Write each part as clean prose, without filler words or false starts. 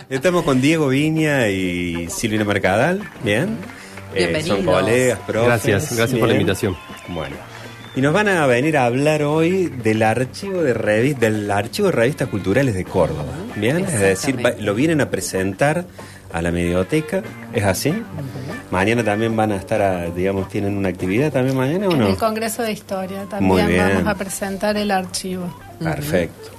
Estamos con Diego Viña y Silvina Mercadal, ¿bien? Bienvenidos. Son colegas, profes. Gracias por la invitación. Bueno, y nos van a venir a hablar hoy del archivo de revistas culturales de Córdoba, ¿bien? Es decir, lo vienen a presentar a la Medioteca, ¿es así? Mañana también van a estar, tienen una actividad también mañana, ¿o no? En el Congreso de Historia Muy también bien. vamos a presentar el archivo. Perfecto.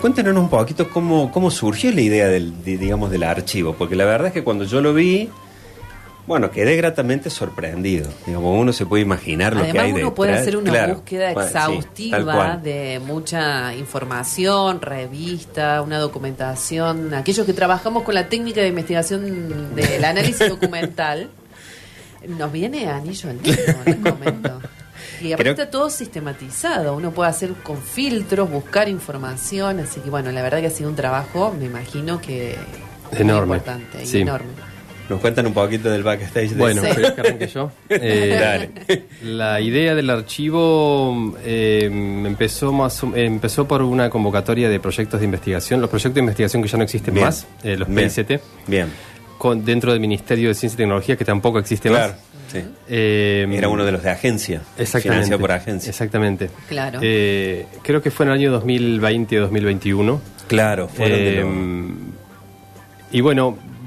Cuéntanos un poquito cómo surgió la idea del archivo, porque la verdad es que cuando yo lo vi, quedé gratamente sorprendido. Uno se puede imaginar lo que hay detrás. Además uno puede hacer una búsqueda exhaustiva sí, de mucha información, revista, una documentación. Aquellos que trabajamos con la técnica de investigación del análisis documental, nos viene anillo al dedo, les comento. Y aparte está todo sistematizado, uno puede hacer con filtros, buscar información, así que la verdad que ha sido un trabajo, me imagino que enorme, muy importante, sí. enorme. ¿Nos cuentan un poquito del backstage? Bueno, Sí. ¿querés que arranque yo? Dale. La idea del archivo empezó por una convocatoria de proyectos de investigación, los proyectos de investigación que ya no existen Bien. más, los Bien. PICT, Bien. dentro del Ministerio de Ciencia y Tecnología, que tampoco existe más. Sí. Era uno de los de agencia. Exactamente. Financiado por agencia. Exactamente. Claro. Creo que fue en el año 2020 o 2021. Claro, Y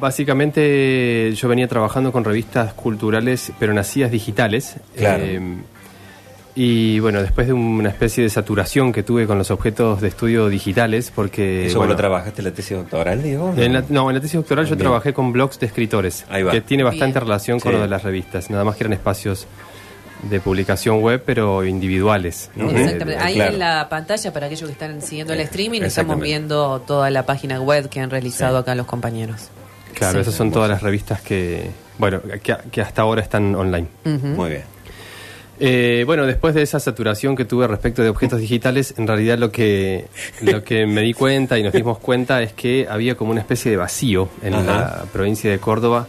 básicamente yo venía trabajando con revistas culturales, pero nacidas digitales. Claro. Y después de una especie de saturación que tuve con los objetos de estudio digitales, porque... ¿Eso lo trabajaste en la tesis doctoral, Diego? En la tesis doctoral yo trabajé con blogs de escritores, Ahí va. que tiene bastante relación con Sí. lo de las revistas, nada más que eran espacios de publicación web, pero individuales, ¿no? Exactamente. Ahí Claro. en la pantalla, para aquellos que están siguiendo el streaming, estamos Exactamente. viendo toda la página web que han realizado acá los compañeros. Claro, Sí. esas son todas las revistas que hasta ahora están online. Muy bien. Después de esa saturación que tuve respecto de objetos digitales, en realidad lo que me di cuenta y nos dimos cuenta es que había como una especie de vacío en la provincia de Córdoba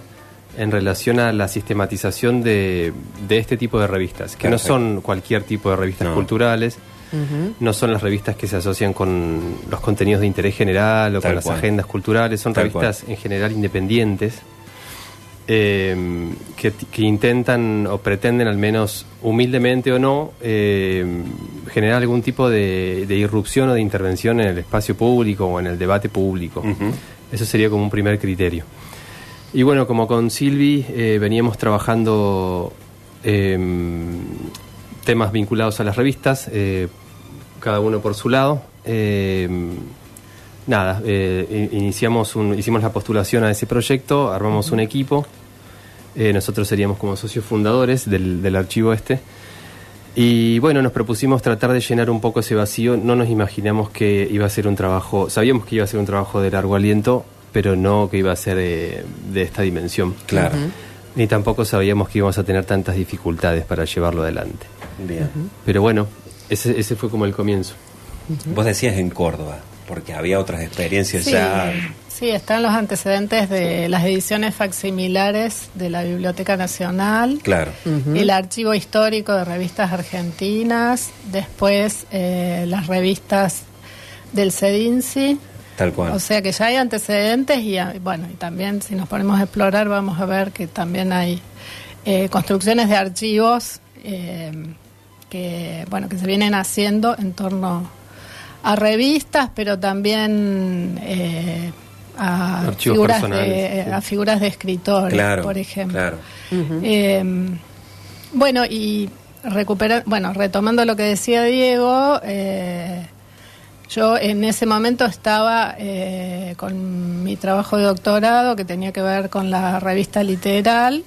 en relación a la sistematización de este tipo de revistas, que no son cualquier tipo de revistas culturales, no son las revistas que se asocian con los contenidos de interés general o Tal con las cual. agendas culturales, son Tal revistas en general independientes. Que intentan o pretenden, al menos humildemente o no, generar algún tipo de irrupción o de intervención en el espacio público o en el debate público. Eso sería como un primer criterio. Y como con Silvi veníamos trabajando temas vinculados a las revistas, cada uno por su lado. Hicimos la postulación a ese proyecto, armamos un equipo, nosotros seríamos como socios fundadores del archivo y nos propusimos tratar de llenar un poco ese vacío. No nos imaginamos que iba a ser un trabajo, sabíamos que iba a ser un trabajo de largo aliento, pero no que iba a ser de esta dimensión. Claro. Ni tampoco sabíamos que íbamos a tener tantas dificultades para llevarlo adelante. Bien. Pero ese fue como el comienzo. Vos decías en Córdoba, porque había otras experiencias Sí, ya. sí, están los antecedentes de las ediciones facsimilares de la Biblioteca Nacional, Claro. el archivo histórico de revistas argentinas, después las revistas del CEDINSI. Tal cual. O sea que ya hay antecedentes y también si nos ponemos a explorar vamos a ver que también hay construcciones de archivos que se vienen haciendo en torno a revistas, pero también a figuras de escritores, Claro, por ejemplo. claro. Retomando lo que decía Diego, yo en ese momento estaba con mi trabajo de doctorado que tenía que ver con la revista Literal,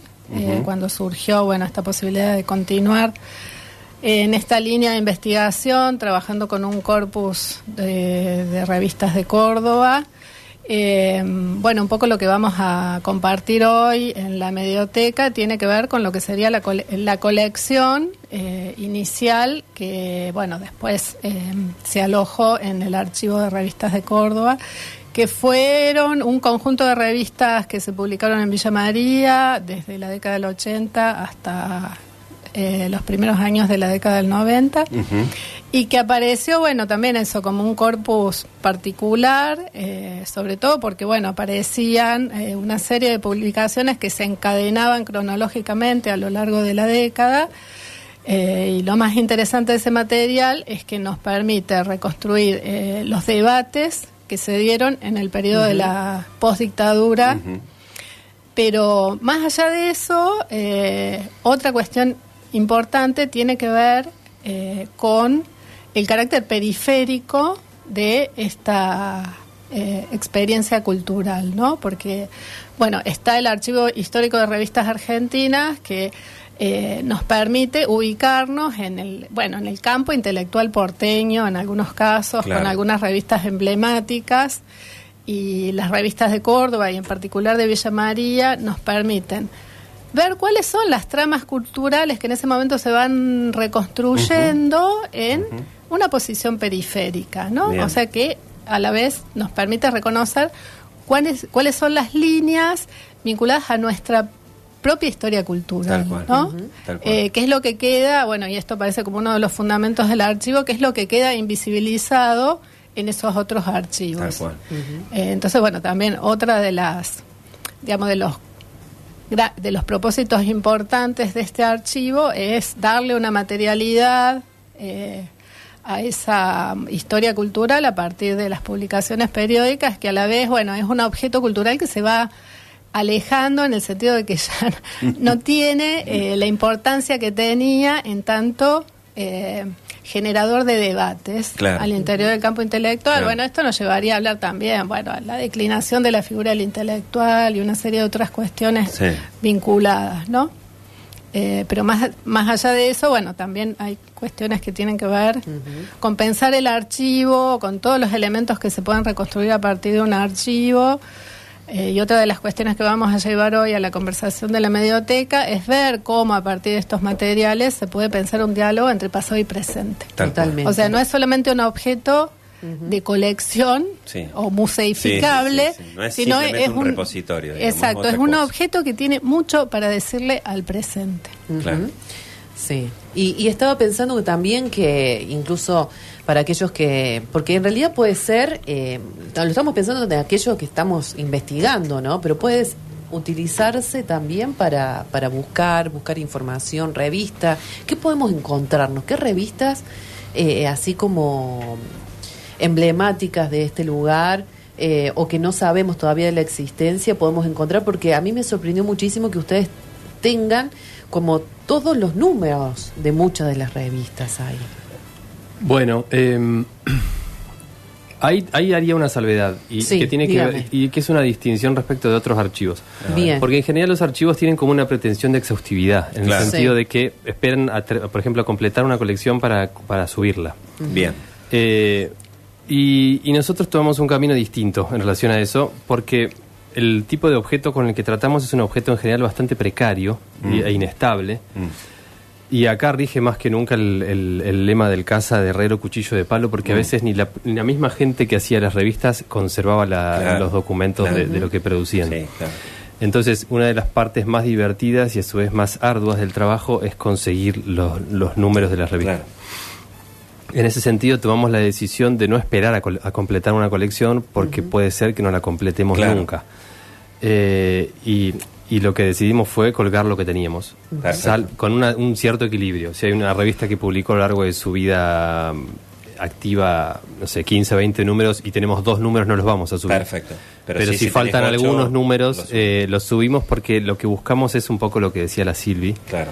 cuando surgió esta posibilidad de continuar en esta línea de investigación, trabajando con un corpus de revistas de Córdoba. Un poco lo que vamos a compartir hoy en la Medioteca tiene que ver con lo que sería la colección inicial que, después se alojó en el Archivo de Revistas de Córdoba, que fueron un conjunto de revistas que se publicaron en Villa María desde la década del 80 hasta los primeros años de la década del 90, Ujú. y que apareció, bueno, también eso como un corpus particular, sobre todo porque, bueno, aparecían una serie de publicaciones que se encadenaban cronológicamente a lo largo de la década, y lo más interesante de ese material es que nos permite reconstruir los debates que se dieron en el periodo de la postdictadura. Ujú. Pero más allá de eso, otra cuestión importante tiene que ver con el carácter periférico de esta experiencia cultural, ¿no? Porque, bueno, está el Archivo Histórico de Revistas Argentinas que nos permite ubicarnos en el campo intelectual porteño, en algunos casos, Claro. con algunas revistas emblemáticas. Y las revistas de Córdoba y en particular de Villa María nos permiten ver cuáles son las tramas culturales que en ese momento se van reconstruyendo en una posición periférica, ¿no? Bien. O sea que a la vez nos permite reconocer cuáles son las líneas vinculadas a nuestra propia historia cultural, Tal cual. ¿no? Tal cual. ¿Qué es lo que queda? Bueno, y esto parece como uno de los fundamentos del archivo, ¿qué es lo que queda invisibilizado en esos otros archivos? Tal cual. Entonces, bueno, también otra de las, digamos, de los propósitos importantes de este archivo es darle una materialidad a esa historia cultural a partir de las publicaciones periódicas, que a la vez, bueno, es un objeto cultural que se va alejando en el sentido de que ya no tiene la importancia que tenía en tanto generador de debates, Claro. al interior del campo intelectual. Claro. Bueno, esto nos llevaría a hablar también, bueno, a la declinación de la figura del intelectual y una serie de otras cuestiones Sí. vinculadas, ¿no? Pero más allá de eso, bueno, también hay cuestiones que tienen que ver con pensar el archivo, con todos los elementos que se pueden reconstruir a partir de un archivo. Y otra de las cuestiones que vamos a llevar hoy a la conversación de la Medioteca es ver cómo a partir de estos materiales se puede pensar un diálogo entre pasado y presente. Tal cual. Totalmente. O sea, no es solamente un objeto de colección Sí. o museificable, Sí, sí, sí, sí. No es sino simplemente es un repositorio, digamos, Exacto, otra es un cosa. objeto que tiene mucho para decirle al presente. Claro. Sí, y estaba pensando que también que incluso para aquellos que, porque en realidad puede ser, lo estamos pensando de aquellos que estamos investigando, ¿no? Pero puede utilizarse también para buscar información, revistas. ¿Qué podemos encontrarnos? ¿Qué revistas, así como emblemáticas de este lugar, o que no sabemos todavía de la existencia, podemos encontrar? Porque a mí me sorprendió muchísimo que ustedes tengan como todos los números de muchas de las revistas ahí. Bueno, ahí haría una salvedad y Sí, que tiene que dígame. ver, y que es una distinción respecto de otros archivos. Bien. Porque en general los archivos tienen como una pretensión de exhaustividad, en Claro. el sentido Sí. de que esperan, por ejemplo, a completar una colección para subirla. Bien. Y nosotros tomamos un camino distinto en relación a eso, porque el tipo de objeto con el que tratamos es un objeto en general bastante precario e inestable. Y acá rige más que nunca el lema del caza de herrero, cuchillo de palo, porque a veces ni la misma gente que hacía las revistas conservaba Claro. los documentos Claro. de lo que producían. Sí, claro. Entonces, una de las partes más divertidas y a su vez más arduas del trabajo es conseguir los números de las revistas. Claro. En ese sentido, tomamos la decisión de no esperar a completar una colección porque puede ser que no la completemos Claro. nunca. Y lo que decidimos fue colgar lo que teníamos, Perfecto. con un cierto equilibrio. Si hay una revista que publicó a lo largo de su vida activa, no sé, 15, 20 números y tenemos 2 números, no los vamos a subir. Perfecto. Pero sí, si tenés faltan 8, algunos números, lo subís. los subimos porque lo que buscamos es un poco lo que decía la Silvi. Claro.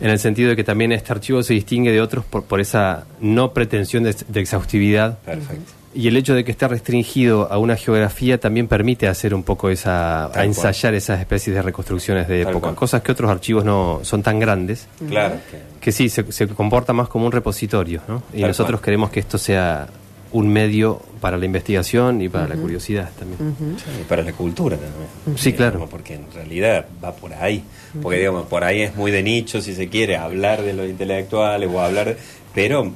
En el sentido de que también este archivo se distingue de otros por esa no pretensión de exhaustividad. Perfecto. Y el hecho de que esté restringido a una geografía también permite hacer un poco a Tal ensayar esas especies de reconstrucciones de Tal época. cual. Cosas que otros archivos no son tan grandes, Claro. que sí, se comporta más como un repositorio, ¿no? Y Tal nosotros cual. queremos que esto sea un medio para la investigación y para la curiosidad también. Y para la cultura también. Sí, claro. Digamos, porque en realidad va por ahí. Porque, digamos, por ahí es muy de nicho, si se quiere, hablar de los intelectuales o hablar. Pero,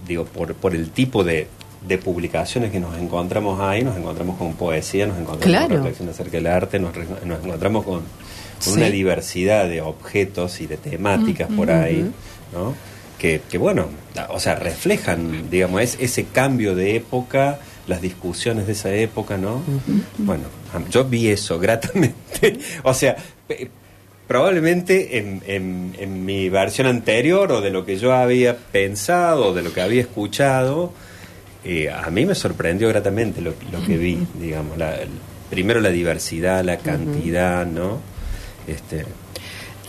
digo, por el tipo de de publicaciones que nos encontramos ahí, nos encontramos con poesía, nos encontramos con reflexión acerca del arte, nos encontramos con una diversidad de objetos y de temáticas por ahí, ¿no? Que bueno, o sea, reflejan, digamos, ese cambio de época, las discusiones de esa época, ¿no? Bueno, yo vi eso gratamente, o sea, probablemente en mi versión anterior, o de lo que yo había pensado, o de lo que había escuchado, a mí me sorprendió gratamente lo que vi, digamos, primero la diversidad, la cantidad, ¿no?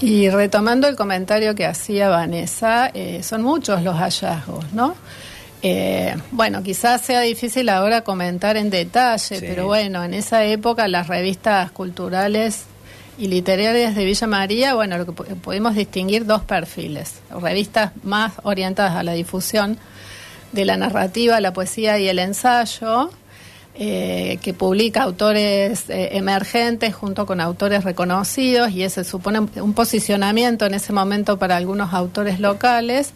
Y retomando el comentario que hacía Vanessa, son muchos los hallazgos, ¿no? Bueno, quizás sea difícil ahora comentar en detalle, pero bueno, en esa época las revistas culturales y literarias de Villa María, bueno, lo que pudimos distinguir dos perfiles: revistas más orientadas a la difusión de la narrativa, la poesía y el ensayo, que publica autores emergentes junto con autores reconocidos, y ese supone un posicionamiento en ese momento para algunos autores locales,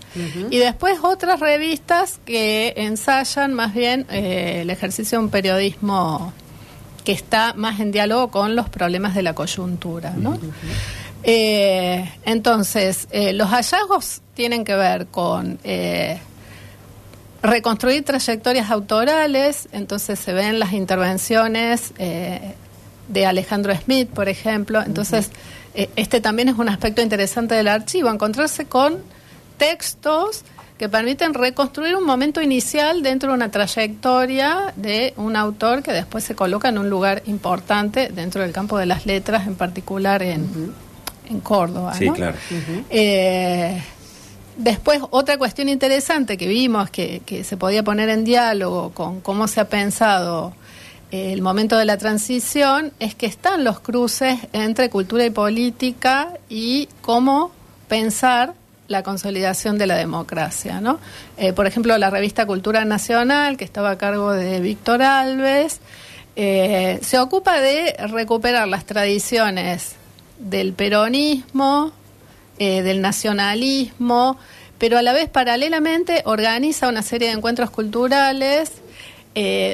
y después otras revistas que ensayan más bien el ejercicio de un periodismo que está más en diálogo con los problemas de la coyuntura, ¿no? Entonces, los hallazgos tienen que ver con reconstruir trayectorias autorales. Entonces se ven las intervenciones de Alejandro Smith, por ejemplo. Entonces, también es un aspecto interesante del archivo, encontrarse con textos que permiten reconstruir un momento inicial dentro de una trayectoria de un autor que después se coloca en un lugar importante dentro del campo de las letras, en particular en Córdoba, ¿no? Sí, claro. Después, otra cuestión interesante que vimos que se podía poner en diálogo con cómo se ha pensado el momento de la transición, es que están los cruces entre cultura y política y cómo pensar la consolidación de la democracia, ¿no? Por ejemplo, la revista Cultura Nacional, que estaba a cargo de Víctor Alves, se ocupa de recuperar las tradiciones del peronismo, del nacionalismo, pero a la vez paralelamente organiza una serie de encuentros culturales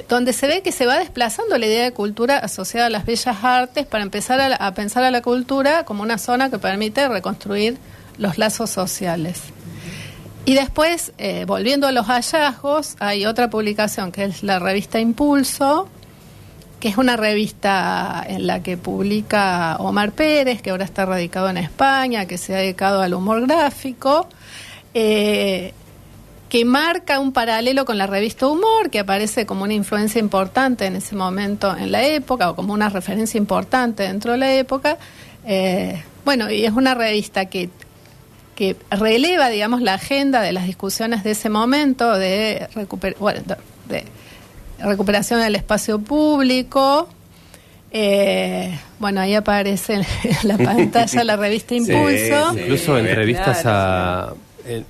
donde se ve que se va desplazando la idea de cultura asociada a las bellas artes para empezar a pensar a la cultura como una zona que permite reconstruir los lazos sociales. Y después, volviendo a los hallazgos, hay otra publicación que es la revista Impulso, que es una revista en la que publica Omar Pérez, que ahora está radicado en España, que se ha dedicado al humor gráfico, que marca un paralelo con la revista Humor, que aparece como una influencia importante en ese momento en la época, o como una referencia importante dentro de la época. Bueno, y es una revista que releva, digamos, la agenda de las discusiones de ese momento de recuperación del espacio público. Bueno, ahí aparece en la pantalla la revista Impulso. Sí, incluso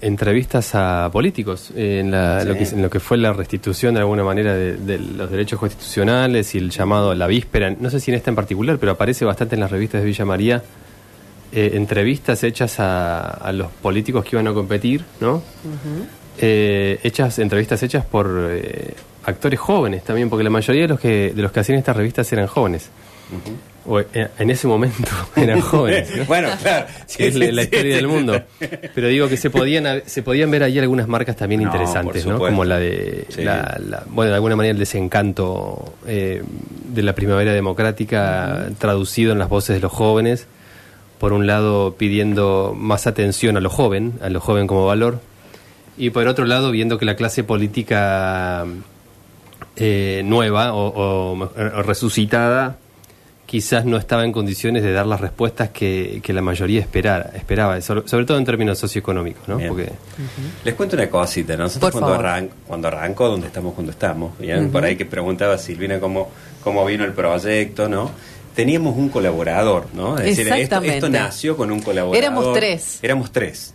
entrevistas a políticos en lo que fue la restitución de alguna manera de los derechos constitucionales y el llamado a la víspera. No sé si en esta en particular, pero aparece bastante en las revistas de Villa María. Entrevistas hechas a los políticos que iban a competir, ¿no? Entrevistas hechas por actores jóvenes también, porque la mayoría de los que hacían estas revistas eran jóvenes. O en ese momento eran jóvenes, ¿no? Bueno, claro. Es la historia del mundo. Pero digo que se podían ver ahí algunas marcas también interesantes, ¿no? Como la de bueno, de alguna manera el desencanto de la primavera democrática traducido en las voces de los jóvenes. Por un lado, pidiendo más atención a lo joven como valor, y por otro lado, viendo que la clase política nueva o resucitada quizás no estaba en condiciones de dar las respuestas que la mayoría esperaba, sobre todo en términos socioeconómicos, ¿no? Porque les cuento una cosita, ¿no? Nosotros cuando arrancó Donde Estamos Cuando Estamos, por ahí que preguntaba Silvina cómo vino el proyecto, ¿no? Teníamos un colaborador, ¿no? Es decir, esto nació con un colaborador. Éramos tres.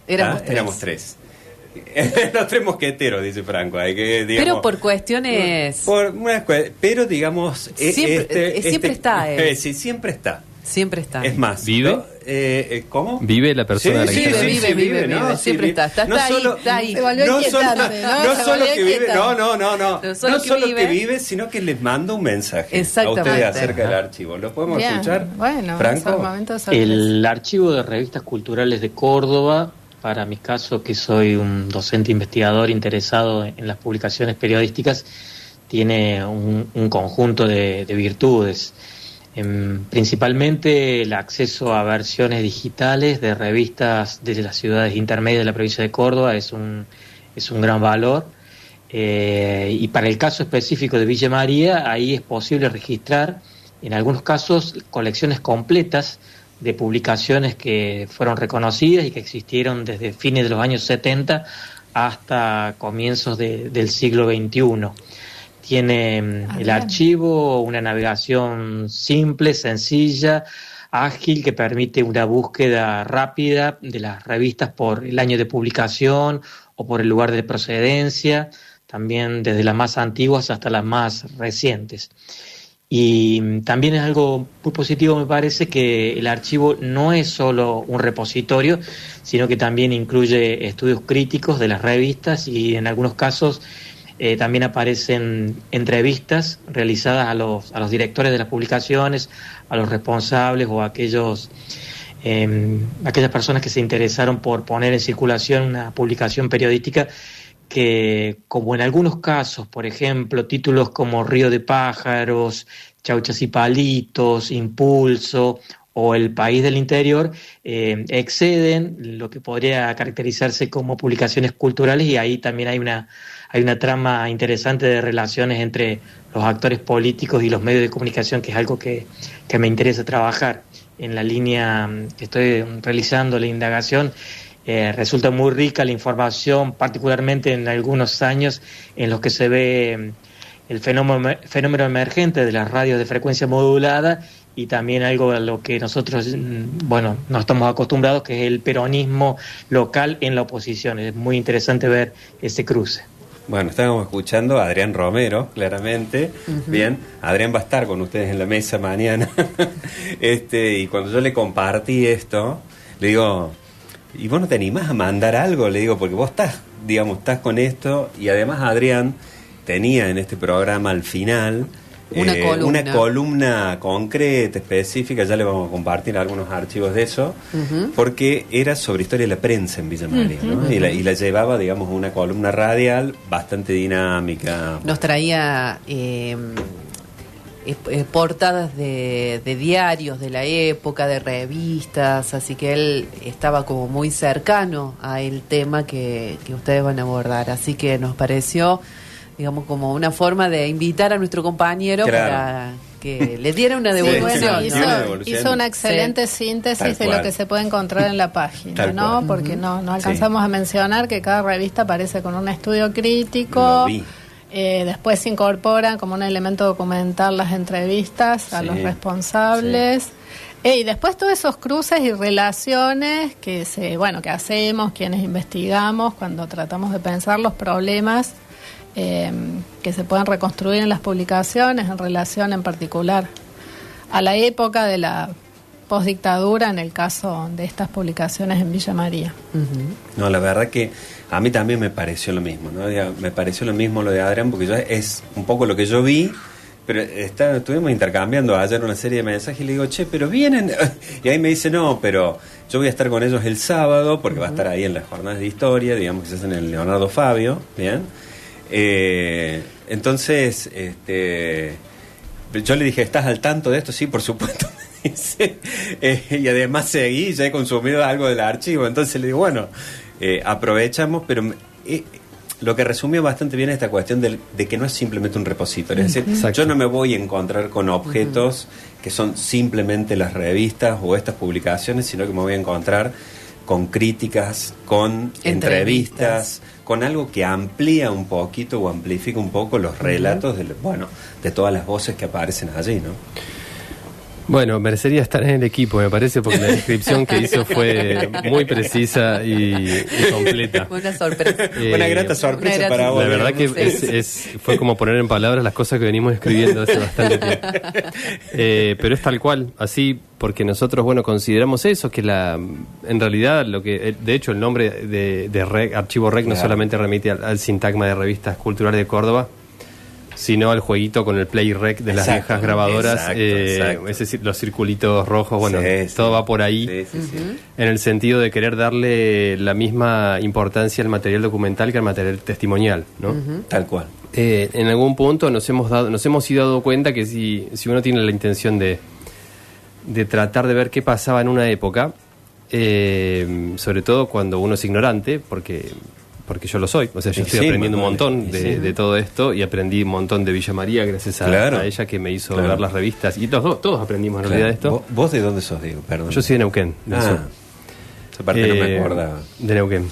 Los tres mosqueteros, dice Franco. Pero por cuestiones... Pero digamos... Siempre está él. Sí, siempre está. Siempre está. Es más, ¿vive? ¿no? ¿Cómo? ¿Vive la persona? Sí, a la que sí, está? vive, ¿no? siempre Sí, está. Está no ahí, solo- está ahí. Se volvió No inquietante, ¿no? no Se solo volvió que vive, inquietante. no No solo no que solo vive. que vive, sino que les manda un mensaje a Exactamente. ustedes acerca del archivo. ¿Lo podemos Bien, escuchar? bueno, Franco. es un momento de sorpresa. El archivo de revistas culturales de Córdoba, para mi caso, que soy un docente investigador interesado en las publicaciones periodísticas, tiene un conjunto de virtudes. Principalmente el acceso a versiones digitales de revistas de las ciudades intermedias de la provincia de Córdoba es un gran valor. Y para el caso específico de Villa María, ahí es posible registrar, en algunos casos, colecciones completas de publicaciones que fueron reconocidas y que existieron desde fines de los años 70 hasta comienzos del siglo XXI. Tiene el archivo una navegación simple, sencilla, ágil, que permite una búsqueda rápida de las revistas por el año de publicación o por el lugar de procedencia, también desde las más antiguas hasta las más recientes. Y también es algo muy positivo, me parece, que el archivo no es solo un repositorio, sino que también incluye estudios críticos de las revistas y en algunos casos también aparecen entrevistas realizadas a los directores de las publicaciones, a los responsables o a aquellas personas que se interesaron por poner en circulación una publicación periodística que, como en algunos casos, por ejemplo, títulos como Río de Pájaros, Chauchas y Palitos, Impulso o El País del Interior, exceden lo que podría caracterizarse como publicaciones culturales, y ahí también hay una trama interesante de relaciones entre los actores políticos y los medios de comunicación, que es algo que me interesa trabajar. En la línea que estoy realizando la indagación, resulta muy rica la información, particularmente en algunos años en los que se ve el fenómeno emergente de las radios de frecuencia modulada, y también algo a lo que nosotros, no estamos acostumbrados, que es el peronismo local en la oposición. Es muy interesante ver ese cruce. Bueno, estábamos escuchando a Adrián Romero, claramente. Uh-huh. Bien, Adrián va a estar con ustedes en la mesa mañana. Y cuando yo le compartí esto, le digo, ¿y vos no te animás a mandar algo? Le digo, porque vos estás con esto, y además Adrián tenía en este programa al final una columna concreta, específica. Ya le vamos a compartir algunos archivos de eso, uh-huh, porque era sobre historia de la prensa en Villa María, ¿no? Uh-huh. Y la llevaba, digamos, una columna radial bastante dinámica. Nos traía portadas de diarios de la época, de revistas, así que él estaba como muy cercano al tema que ustedes van a abordar, así que nos pareció, digamos, como una forma de invitar a nuestro compañero, claro, para que le diera una devolución. Sí, ¿no? hizo una excelente síntesis de lo que se puede encontrar en la página, ¿no? Porque no alcanzamos a mencionar que cada revista aparece con un estudio crítico. Después se incorporan como un elemento documental las entrevistas a los responsables. Y después todos esos cruces y relaciones que hacemos, quienes investigamos, cuando tratamos de pensar los problemas que se pueden reconstruir en las publicaciones en relación en particular a la época de la postdictadura, en el caso de estas publicaciones en Villa María. Uh-huh. No, la verdad que a mí también me pareció lo mismo, ¿no? Me pareció lo mismo lo de Adrián, porque es un poco lo que yo vi, pero estuvimos intercambiando ayer una serie de mensajes y le digo, pero vienen, y ahí me dice, no, pero yo voy a estar con ellos el sábado, porque va a estar ahí en las jornadas de historia, digamos, que se hacen en el Leonardo Fabio, ¿bien? Entonces, yo le dije, ¿estás al tanto de esto? Sí, por supuesto, me dice. Y además seguí, ya he consumido algo del archivo, entonces le digo, bueno, aprovechamos, pero lo que resumió bastante bien esta cuestión de que no es simplemente un repositorio, es decir, exacto, yo no me voy a encontrar con objetos que son simplemente las revistas o estas publicaciones, sino que me voy a encontrar con críticas, con entrevistas, con algo que amplía un poquito o amplifica un poco los relatos de todas las voces que aparecen allí, ¿no? Bueno, merecería estar en el equipo, me parece, porque la descripción que hizo fue muy precisa y completa. Una sorpresa. Una grata sorpresa para vos. La verdad que fue como poner en palabras las cosas que venimos escribiendo hace bastante tiempo. Pero es tal cual, así, porque nosotros, bueno, consideramos eso, que en realidad, de hecho, el nombre de REC, Archivo REC, no solamente remite al sintagma de revistas culturales de Córdoba, sino al jueguito con el Play Rec de las viejas grabadoras, es decir, los circulitos rojos, bueno, todo va por ahí, en el sentido de querer darle la misma importancia al material documental que al material testimonial, ¿no? Tal cual. En algún punto nos hemos ido dando cuenta que si uno tiene la intención de tratar de ver qué pasaba en una época, sobre todo cuando uno es ignorante, porque yo lo soy, o sea, yo estoy aprendiendo un montón de todo esto, y aprendí un montón de Villa María gracias a ella, que me hizo ver las revistas, y todos aprendimos en realidad de esto. ¿Vos de dónde sos, Diego? Perdón. Yo soy de Neuquén. Esa parte no me acordaba. De Neuquén.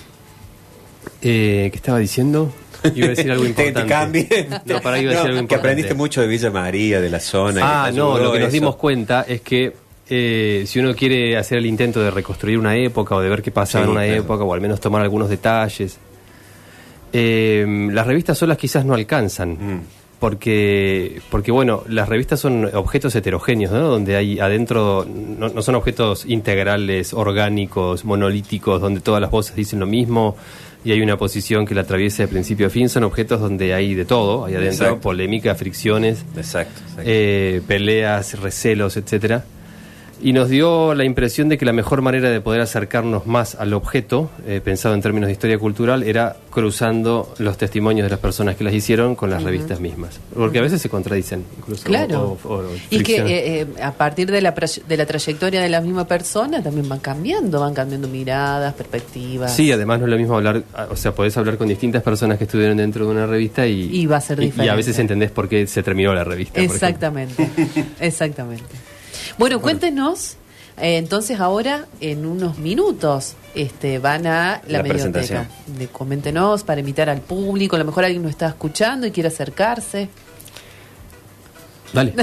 ¿Qué estaba diciendo? Iba a decir algo importante. Te cambie. No, para iba a decir algo importante. Que aprendiste mucho de Villa María, de la zona. Lo que nos dimos cuenta es que si uno quiere hacer el intento de reconstruir una época, o de ver qué pasaba en una época, o al menos tomar algunos detalles, las revistas solas quizás no alcanzan, porque bueno, las revistas son objetos heterogéneos, ¿no? Donde hay adentro, no son objetos integrales, orgánicos, monolíticos, donde todas las voces dicen lo mismo y hay una posición que la atraviesa de principio a fin. Son objetos donde hay de todo, hay adentro polémica, fricciones, peleas, recelos, etcétera. Y nos dio la impresión de que la mejor manera de poder acercarnos más al objeto, pensado en términos de historia cultural, era cruzando los testimonios de las personas que las hicieron con las revistas mismas. Porque a veces se contradicen. Incluso, claro. Y que a partir de la trayectoria de la misma persona también van cambiando miradas, perspectivas. Sí, además no es lo mismo hablar, o sea, podés hablar con distintas personas que estuvieron dentro de una revista y va a ser diferente. Y a veces entendés por qué se terminó la revista. Exactamente, exactamente. Bueno, cuéntenos, entonces ahora en unos minutos van a la Medioteca. Coméntenos para invitar al público, a lo mejor alguien nos está escuchando y quiere acercarse. Dale.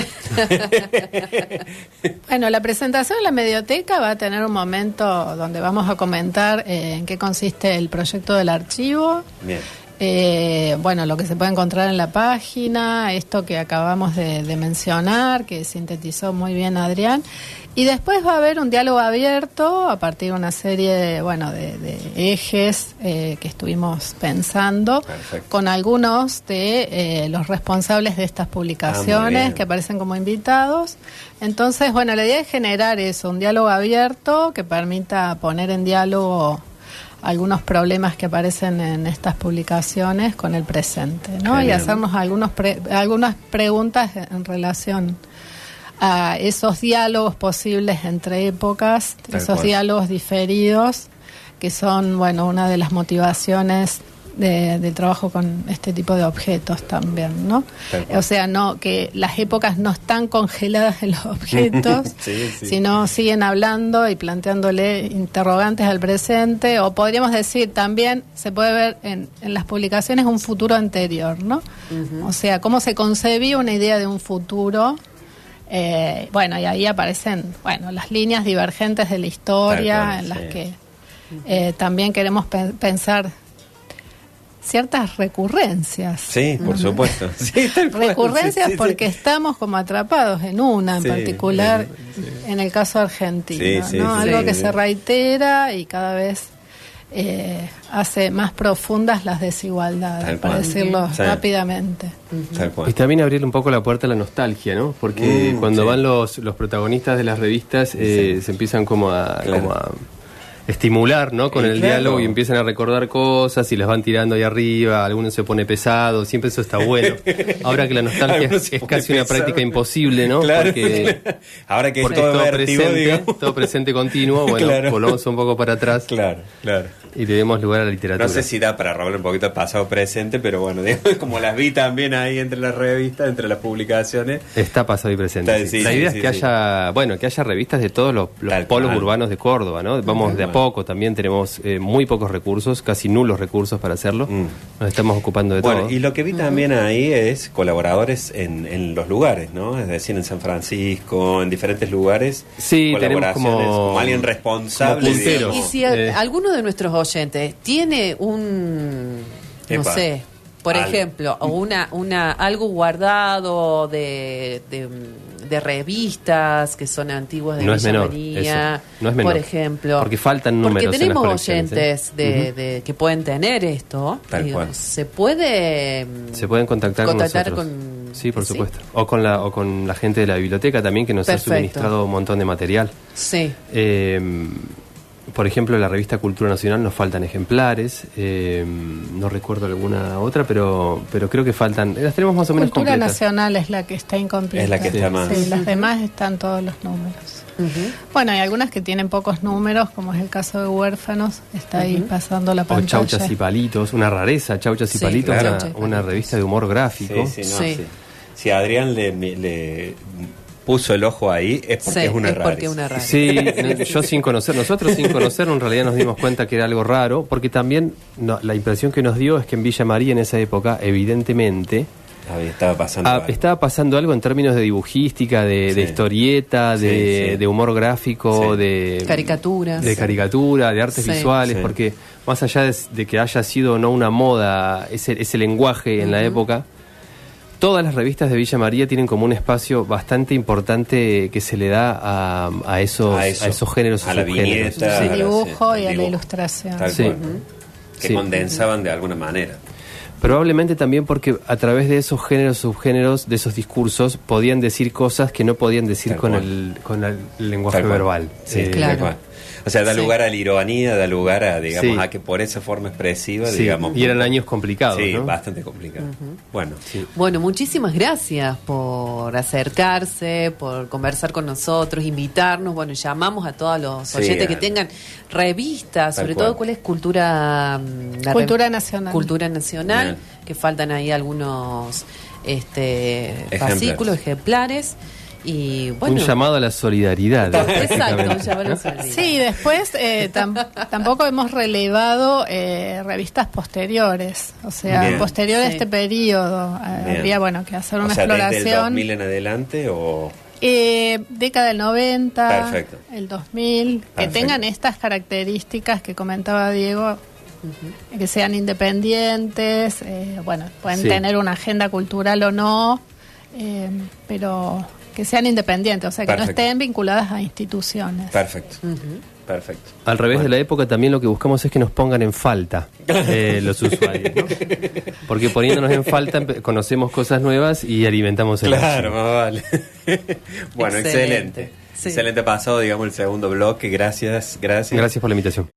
Bueno, la presentación de la Medioteca va a tener un momento donde vamos a comentar en qué consiste el proyecto del archivo. Bien. Bueno, lo que se puede encontrar en la página, esto que acabamos de mencionar, que sintetizó muy bien Adrián, y después va a haber un diálogo abierto a partir de una serie de ejes que estuvimos pensando. Perfecto. Con algunos de los responsables de estas publicaciones que aparecen como invitados. Entonces, bueno, la idea es generar eso, un diálogo abierto que permita poner en diálogo algunos problemas que aparecen en estas publicaciones con el presente, ¿no? Y hacernos algunas preguntas en relación a esos diálogos posibles entre épocas, esos diálogos diferidos, que son, bueno, una de las motivaciones del trabajo con este tipo de objetos también, ¿no? O sea, no que las épocas no están congeladas en los objetos, sino siguen hablando y planteándole interrogantes al presente, o podríamos decir también, se puede ver en las publicaciones un futuro anterior, ¿no? O sea, cómo se concebía una idea de un futuro. Bueno, y ahí aparecen, bueno, las líneas divergentes de la historia en las que también queremos pensar ciertas recurrencias. Sí, por supuesto. Sí, recurrencias porque estamos como atrapados en una en particular, en el caso argentino, ¿no? Algo que se reitera y cada vez hace más profundas las desigualdades, para decirlo rápidamente. Y también abrir un poco la puerta a la nostalgia, ¿no? Porque cuando van los protagonistas de las revistas se empiezan como a estimular, ¿no? Con el diálogo, y empiezan a recordar cosas y las van tirando ahí arriba, alguno se pone pesado, siempre eso está bueno. Ahora que la nostalgia es casi una práctica imposible, ¿no? Claro. Porque ahora que es todo presente, todo presente continuo, bueno, volvamos un poco para atrás. Claro. Y le demos lugar a la literatura. No sé si da para robar un poquito el pasado presente, pero bueno, digamos, como las vi también ahí entre las revistas, entre las publicaciones. Está pasado y presente. Está, sí, la sí, idea sí, es que sí. haya, bueno, que haya revistas de todos los Tal polos cual. urbanos de Córdoba, ¿no? Vamos de a poco, también tenemos muy pocos recursos, casi nulos recursos para hacerlo. Nos estamos ocupando de Bueno, todo. y lo que vi también ahí es colaboradores en los lugares, ¿no? Es decir, en San Francisco, en diferentes lugares. Sí, tenemos colaboraciones, como alguien como responsable. punteros. Y digamos. si alguno de nuestros oyentes tiene no Epa. sé, por Algo. ejemplo, o algo guardado de revistas que son antiguas de No es Villa menor, María, eso. No es menor. por ejemplo. Porque faltan números Porque en las tenemos colecciones, oyentes que pueden tener esto. Tal Digo, cual. se puede Se pueden contactar contactar con nosotros. con- Sí, por ¿sí? supuesto. O con la gente de la biblioteca también, que nos Perfecto. ha suministrado un montón de material. Sí. Por ejemplo, la revista Cultura Nacional nos faltan ejemplares. No recuerdo alguna otra, pero creo que faltan. Las tenemos más o menos Cultura completas. Nacional es la que está incompleta. Es la que está más. Sí, las demás están todos los números. Ujú. Bueno, hay algunas que tienen pocos números, como es el caso de Huérfanos, está ahí pasando la O pantalla. Chauchas y Palitos, una rareza, Chauchas y Sí, Palitos, claro. una, Chauchas y una Palitos. revista de humor gráfico. Sí, sí, no, Sí. sí. Si Adrián le puso el ojo ahí, es porque Sí, es una es porque rareza. una rareza. Sí, nosotros sin conocerlo en realidad nos dimos cuenta que era algo raro, porque también la impresión que nos dio es que en Villa María en esa época, evidentemente, Estaba pasando algo. estaba pasando algo en términos de dibujística, de Sí. historieta, Sí, sí. de humor gráfico, Sí. de Caricaturas. de caricatura, de artes Sí. visuales, Sí. porque más allá de que haya sido o no una moda ese lenguaje en la época, todas las revistas de Villa María tienen como un espacio bastante importante que se le da a esos géneros y a la subgéneros. viñeta, Al a la- dibujo al y a la dibujo. ilustración. Tal Sí. cual. Que Sí. condensaban de alguna manera. Probablemente también porque a través de esos géneros, subgéneros, de esos discursos, podían decir cosas que no podían decir Tal con cual. con el lenguaje Tal cual. verbal. Sí, Claro. tal cual. O sea, da Sí. lugar a la ironía, da lugar a, digamos, Sí. a que por esa forma expresiva, Sí, digamos. y eran años complicados, Sí, ¿no? bastante complicado. Bueno, sí. Bueno, muchísimas gracias por acercarse, por conversar con nosotros, invitarnos. Bueno, llamamos a todos los Sí, oyentes que a- tengan revistas, Tal sobre cual. todo cuál es Cultura Cultura Nacional. Cultura Nacional, Bien. que faltan ahí algunos Ejemplares. fascículos, ejemplares. Y bueno, Un llamado a la solidaridad. exacto, un prácticamente, llamado a la ¿no? solidaridad. Sí, después tampoco hemos relevado revistas posteriores, o sea, Bien. posterior a Sí. este periodo. Bien. Habría, bueno, que hacer O una sea, desde el exploración. 2000 en adelante o... Década del 90, Perfecto. el 2000, que Perfecto. tengan estas características que comentaba Diego, que sean independientes, bueno, pueden Sí. tener una agenda cultural o no, pero que sean independientes, o sea, que no Perfecto. estén vinculadas a instituciones. Perfecto. Perfecto. Al revés Bueno. de la época, también lo que buscamos es que nos pongan en falta los usuarios, ¿no? Porque poniéndonos en falta conocemos cosas nuevas y alimentamos el Claro, archivo. más vale. Bueno, Excelente. excelente. Sí. Excelente pasado, digamos, el segundo bloque. Gracias, gracias. Gracias por la invitación.